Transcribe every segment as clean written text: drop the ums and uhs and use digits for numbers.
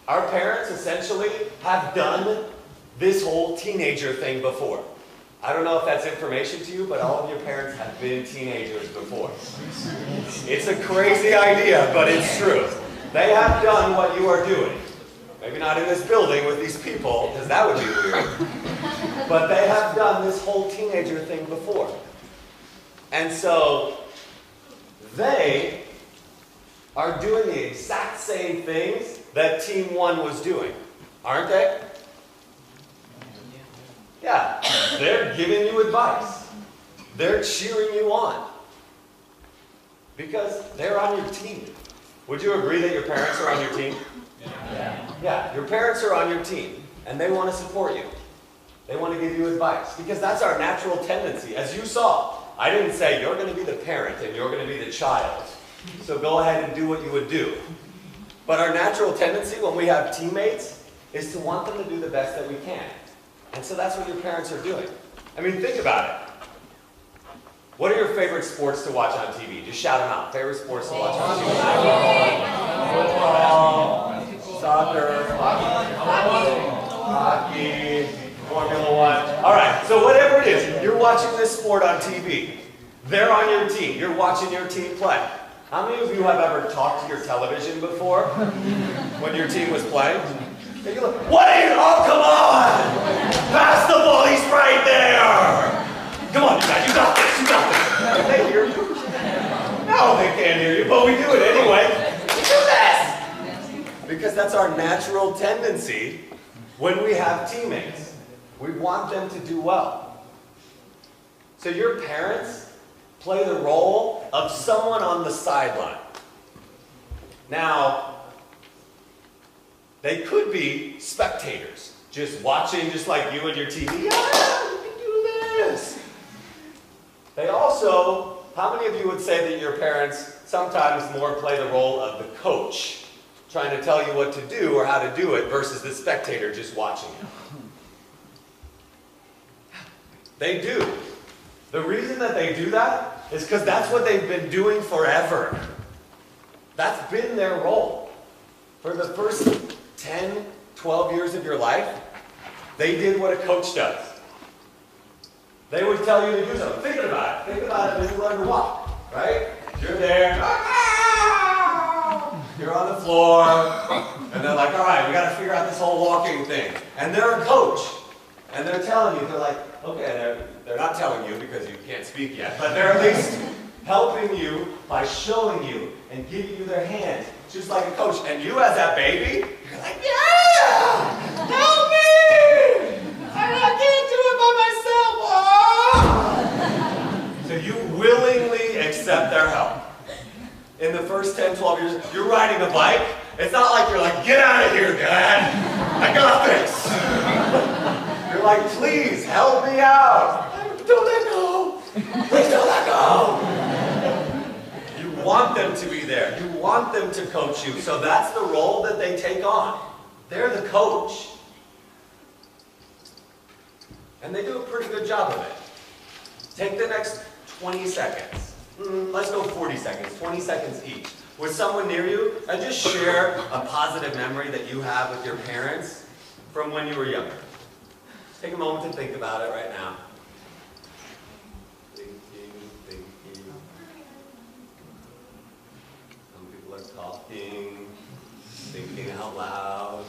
Our parents essentially have done this whole teenager thing before. I don't know if that's information to you, but all of your parents have been teenagers before. It's a crazy idea, but it's true. They have done what you are doing. Maybe not in this building with these people, because that would be weird. But they have done this whole teenager thing before. And so, they are doing the exact same things that Team 1 was doing, aren't they? Yeah, they're giving you advice. They're cheering you on. Because they're on your team. Would you agree that your parents are on your team? Yeah, your parents are on your team, and they want to support you. They want to give you advice, because that's our natural tendency. As you saw, I didn't say you're going to be the parent and you're going to be the child. So go ahead and do what you would do. But our natural tendency when we have teammates is to want them to do the best that we can. And so that's what your parents are doing. I mean, think about it. What are your favorite sports to watch on TV? Just shout them out. Favorite sports to watch on TV? Football, soccer, hockey, Formula 1. All right, so whatever it is, you're watching this sport on TV. They're on your team. You're watching your team play. How many of you have ever talked to your television before when your team was playing? And you're like, what are you? Oh, come on! Pass the ball, he's right there! Come on, you guys, you got this, you got this. Can they hear you? No, they can't hear you, but we do it anyway. We do this! Because that's our natural tendency when we have teammates. We want them to do well. So your parents play the role of someone on the sideline. Now, they could be spectators, just watching, just like you and your TV. Yeah, you can do this. They also, how many of you would say that your parents sometimes more play the role of the coach, trying to tell you what to do or how to do it versus the spectator just watching you? They do. The reason that they do that is because that's what they've been doing forever. That's been their role. For the first 10, 12 years of your life, they did what a coach does. They would tell you to do something. Think about it. Think about it when you learn to walk, right? You're there. You're on the floor. And they're like, all right, we got to figure out this whole walking thing. And they're a coach. And they're telling you, they're like, okay, they're not telling you because you can't speak yet, but they're at least helping you by showing you and giving you their hand, just like a coach. And you as that baby, you're like, yeah! Help me! I can't do it by myself! Oh! So you willingly accept their help. In the first 10, 12 years, you're riding a bike. It's not like you're like, get out of here, Dad! I got this! You're like, please, help me out! Don't let go! Please don't let go! You want them to be there. You want them to coach you. So that's the role that they take on. They're the coach. And they do a pretty good job of it. Take the next 20 seconds. Let's go 40 seconds. 20 seconds each. With someone near you, and just share a positive memory that you have with your parents from when you were younger. Take a moment to think about it right now. Thinking. Some people are talking, thinking out loud.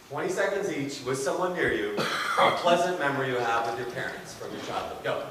20 seconds each with someone near you, a pleasant memory you have with your parents from your childhood. Go.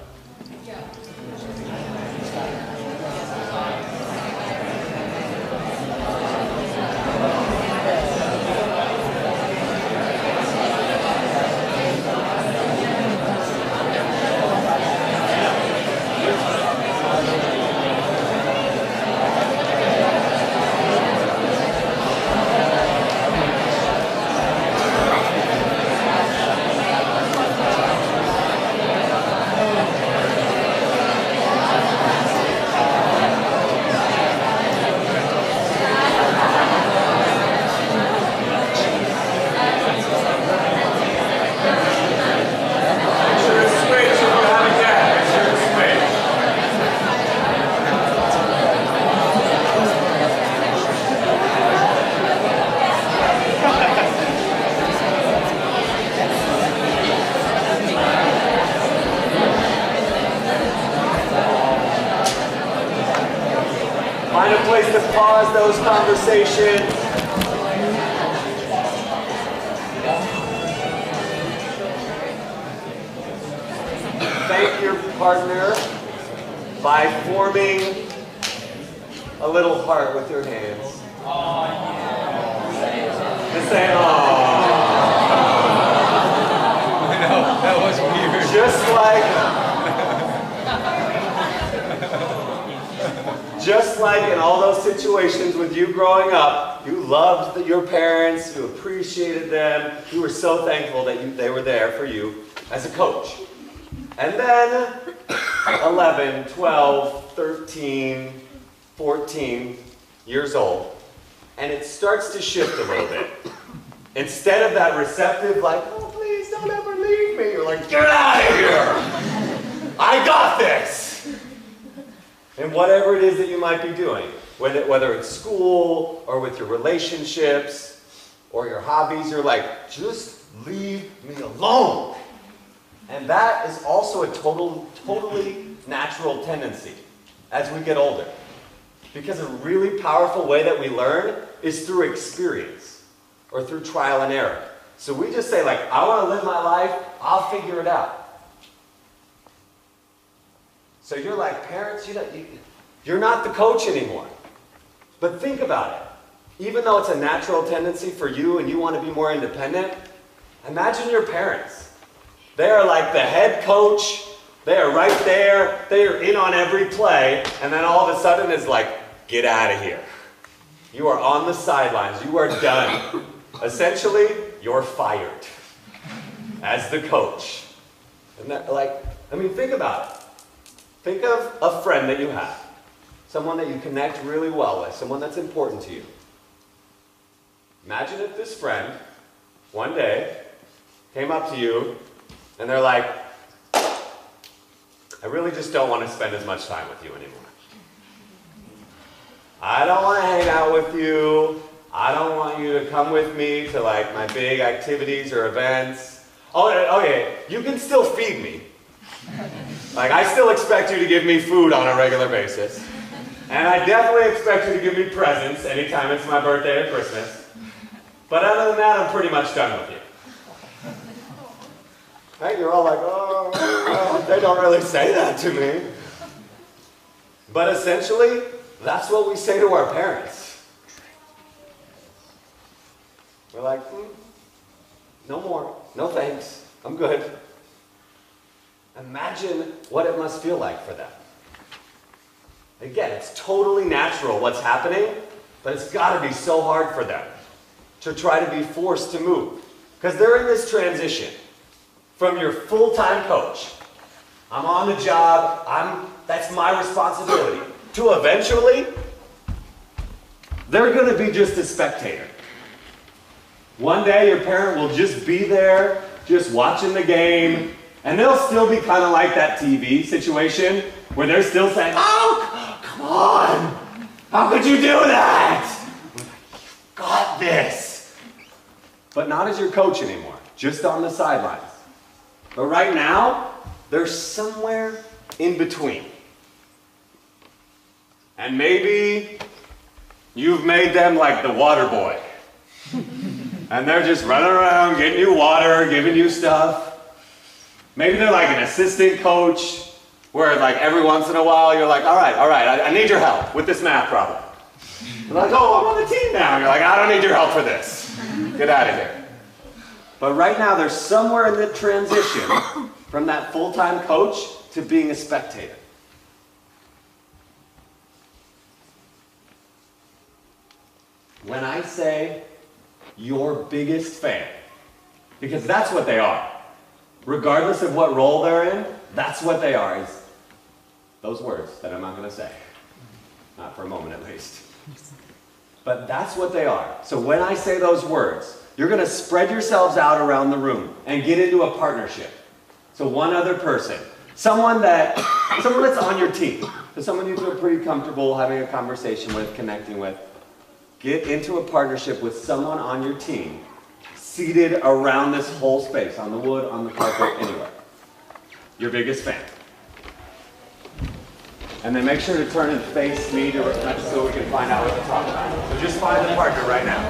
conversation. Thank your partner by forming a little heart with your hands. Just say, "Aww." I know, that was weird. Just like in all those situations with you growing up, you loved your parents, you appreciated them, you were so thankful that they were there for you as a coach. And then 11, 12, 13, 14 years old, and it starts to shift a little bit. Instead of that receptive, like, "Oh, please don't ever leave me," you're like, "Get out of here! I got this!" And whatever it is that you might be doing, whether it's school or with your relationships or your hobbies, you're like, "Just leave me alone." And that is also a totally natural tendency as we get older. Because a really powerful way that we learn is through experience or through trial and error. So we just say, like, "I want to live my life, I'll figure it out." So you're like, parents, you're not the coach anymore. But think about it. Even though it's a natural tendency for you and you want to be more independent, imagine your parents. They are like the head coach. They are right there. They are in on every play. And then all of a sudden it's like, "Get out of here. You are on the sidelines. You are done." Essentially, you're fired as the coach. And that, think about it. Think of a friend that you have. Someone that you connect really well with. Someone that's important to you. Imagine if this friend, one day, came up to you and they're like, "I really just don't want to spend as much time with you anymore. I don't want to hang out with you. I don't want you to come with me to like my big activities or events. Oh, okay, you can still feed me. Like, I still expect you to give me food on a regular basis. And I definitely expect you to give me presents anytime it's my birthday or Christmas. But other than that, I'm pretty much done with you." Right? You're all like, "Oh, they don't really say that to me." But essentially, that's what we say to our parents. We're like, "No more. No thanks. I'm good." Imagine what it must feel like for them. Again, it's totally natural what's happening, but it's got to be so hard for them to try to be forced to move. Because they're in this transition from your full-time coach. I'm on the job, that's my responsibility. To eventually, they're going to be just a spectator. One day your parent will just be there, just watching the game, and they'll still be kind of like that TV situation where they're still saying, "Oh, come on! How could you do that? Got this!" But not as your coach anymore, just on the sidelines. But right now, they're somewhere in between. And maybe you've made them like the water boy. And they're just running around, getting you water, giving you stuff. Maybe they're like an assistant coach, where like every once in a while you're like, all right, I need your help with this math problem. They're like, "Oh, I'm on the team now." And you're like, "I don't need your help for this. Get out of here." But right now, they're somewhere in the transition from that full-time coach to being a spectator. When I say your biggest fan, because that's what they are, regardless of what role they're in, that's what they are, is those words that I'm not going to say. Not for a moment, at least. But that's what they are. So when I say those words, you're going to spread yourselves out around the room and get into a partnership. So one other person, someone that's on your team, so someone you feel pretty comfortable having a conversation with, connecting with. Get into a partnership with someone on your team, seated around this whole space, on the wood, on the carpet, anywhere. Your biggest fan. And then make sure to turn and face me so we can find out what to talk about. So just find a partner right now.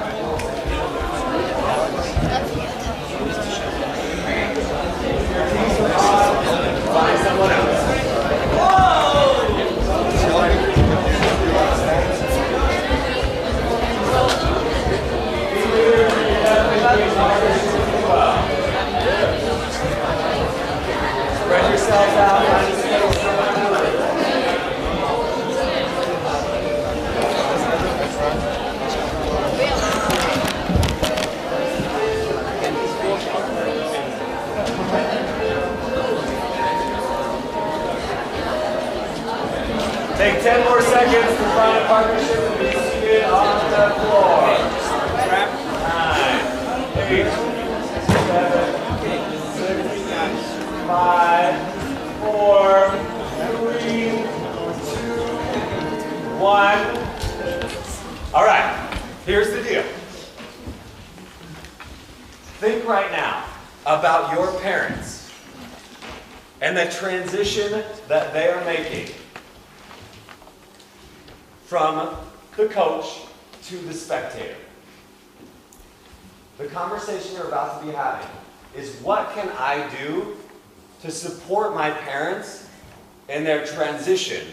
Find someone else. Spread yourselves out. Find a schedule somewhere. Take 10 more seconds to find a partnership and be seated on the floor. 9, 8, 7, 6, 5, 4, 3, 2, 1. All right, here's the deal. Think right now about your parents and the transition that they are making from the coach to the spectator. The conversation you're about to be having is, what can I do to support my parents in their transition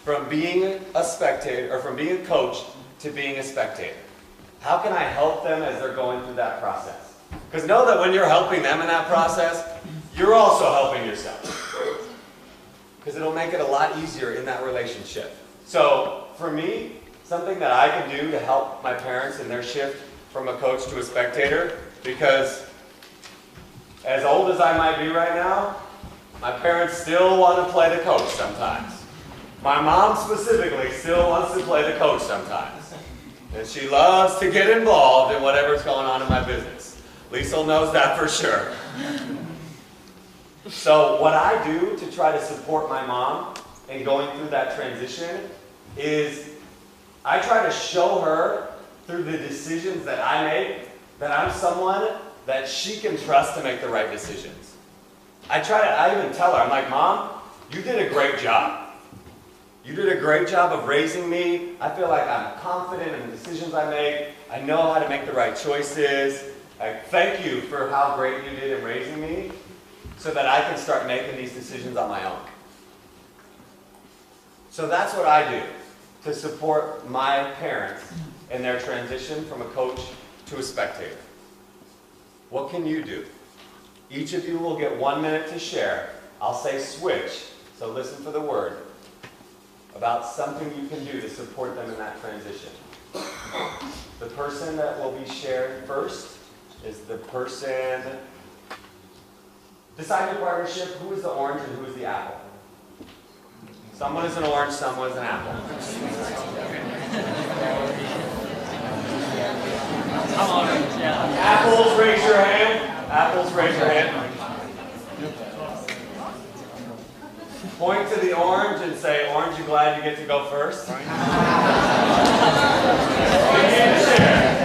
from being a spectator, or from being a coach to being a spectator? How can I help them as they're going through that process? Because know that when you're helping them in that process, you're also helping yourself. Because it'll make it a lot easier in that relationship. So, for me, something that I can do to help my parents in their shift from a coach to a spectator, because as old as I might be right now, my parents still want to play the coach sometimes. My mom specifically still wants to play the coach sometimes. And she loves to get involved in whatever's going on in my business. Liesl knows that for sure. So what I do to try to support my mom in going through that transition is I try to show her through the decisions that I make that I'm someone that she can trust to make the right decisions. I even tell her, I'm like, Mom, you did a great job. You did a great job of raising me. I feel like I'm confident in the decisions I make. I know how to make the right choices. I thank you for how great you did in raising me so that I can start making these decisions on my own. So that's what I do to support my parents in their transition from a coach to a spectator. What can you do? Each of you will get 1 minute to share. I'll say switch, so listen for the word, about something you can do to support them in that transition. The person that will be shared first is the person, decide your partnership, who is the orange and who is the apple? Someone is an orange, someone is an apple. Apples, raise your hand. Apples, raise your hand. Point to the orange and say, Orange, you glad you get to go first? Begin to share.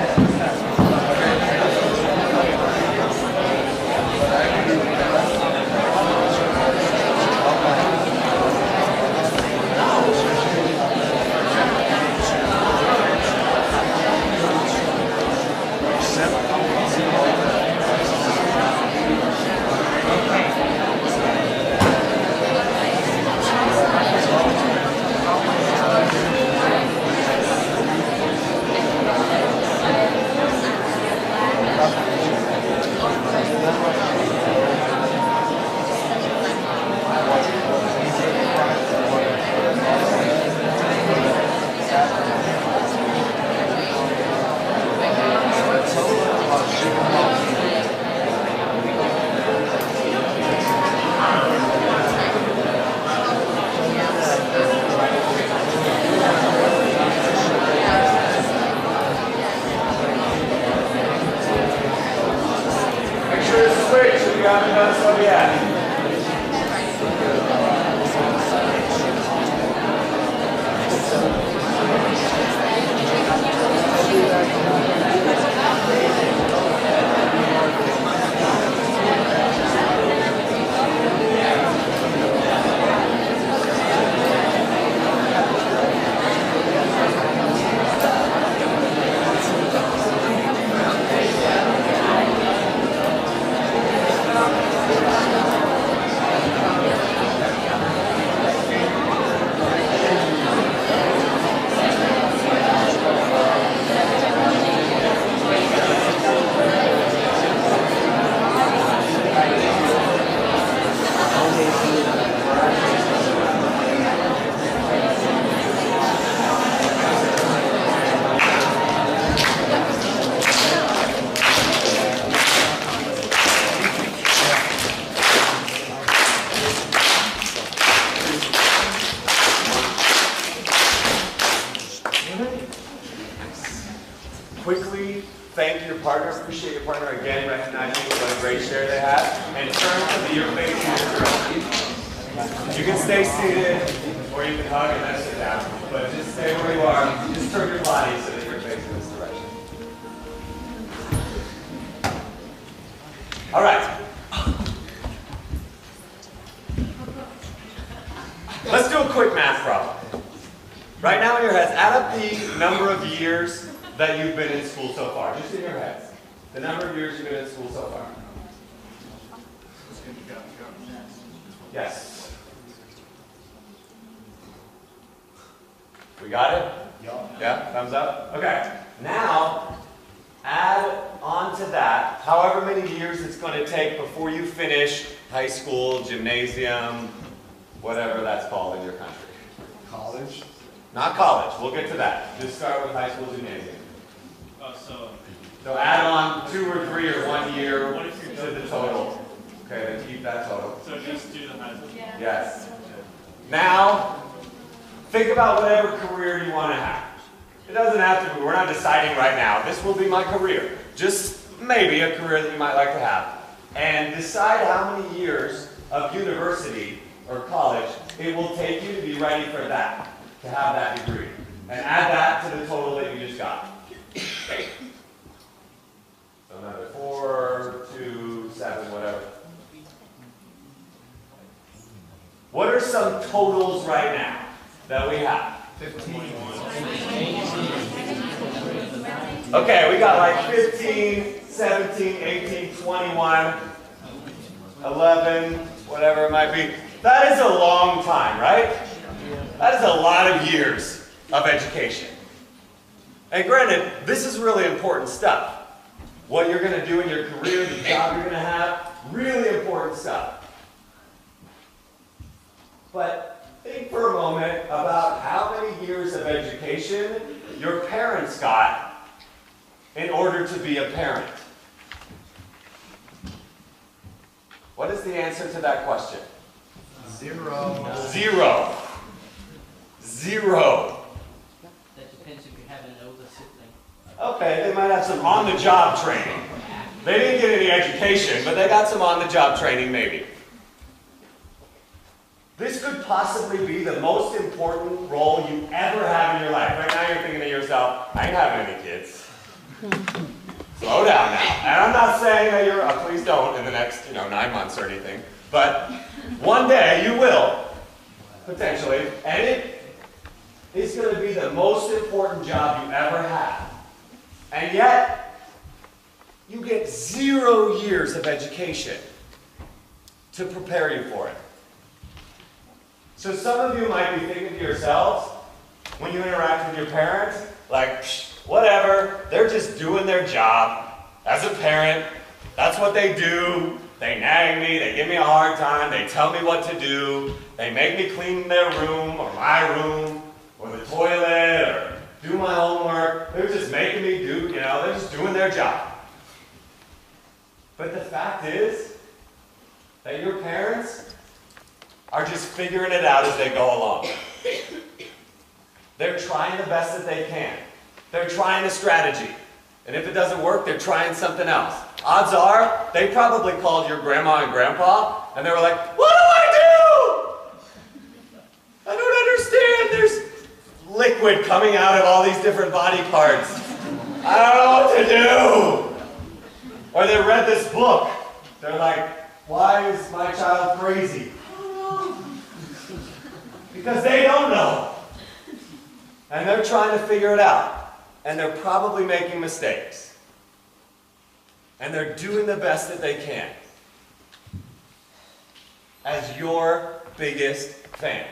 quickly thank your partner, appreciate your partner again, recognizing what a great share they had, and turn to your face in this direction. You can stay seated, or you can hug and then sit down, but just stay where you are. Just turn your body so that you're facing this direction. All right. Let's do a quick math problem. Right now in your heads, add up the number of years that you've been in school so far. Just in your heads. The number of years you've been in school so far. Yes. We got it? Yeah, thumbs up? Okay. Now, add on to that however many years it's going to take before you finish high school, gymnasium, whatever that's called in your country. College? Not college. We'll get to that. Just start with high school, gymnasium. So add on 2 or 3 or 1 year to the total. Okay, then keep that total. So just do the high school? Yeah. Yes. Now, think about whatever career you want to have. It doesn't have to be, we're not deciding right now, this will be my career. Just maybe a career that you might like to have. And decide how many years of university or college it will take you to be ready for that, to have that degree. And add that to the total that you just got. So another 4, 2, 7, whatever. What are some totals right now that we have? 15. Okay, we got like 15, 17, 18, 21, 11, whatever it might be. That is a long time, right? That is a lot of years of education. And granted, this is really important stuff. What you're going to do in your career, the job you're going to have, really important stuff. But think for a moment about how many years of education your parents got in order to be a parent. What is the answer to that question? 0. 0. 0. That depends if you have an older sibling. Okay, they might have some on-the-job training. They didn't get any education, but they got some on-the-job training maybe. This could possibly be the most important role you ever have in your life. Right now you're thinking to yourself, I ain't having any kids. Slow down now. And I'm not saying that you're, please don't in the next 9 months or anything. But one day you will, potentially. And it is going to be the most important job you ever have. And yet, you get 0 years of education to prepare you for it. So some of you might be thinking to yourselves, when you interact with your parents, like, whatever, they're just doing their job. As a parent, that's what they do. They nag me, they give me a hard time, they tell me what to do, they make me clean their room, or my room, or the toilet, or do my homework. They're just making me do, they're just doing their job. But the fact is that your parents are just figuring it out as they go along. They're trying the best that they can. They're trying a strategy. And if it doesn't work, they're trying something else. Odds are, they probably called your grandma and grandpa, and they were like, what do I do? I don't understand. There's liquid coming out of all these different body parts. I don't know what to do. Or they read this book. They're like, why is my child crazy? Because they don't know. And they're trying to figure it out. And they're probably making mistakes. And they're doing the best that they can. As your biggest fan.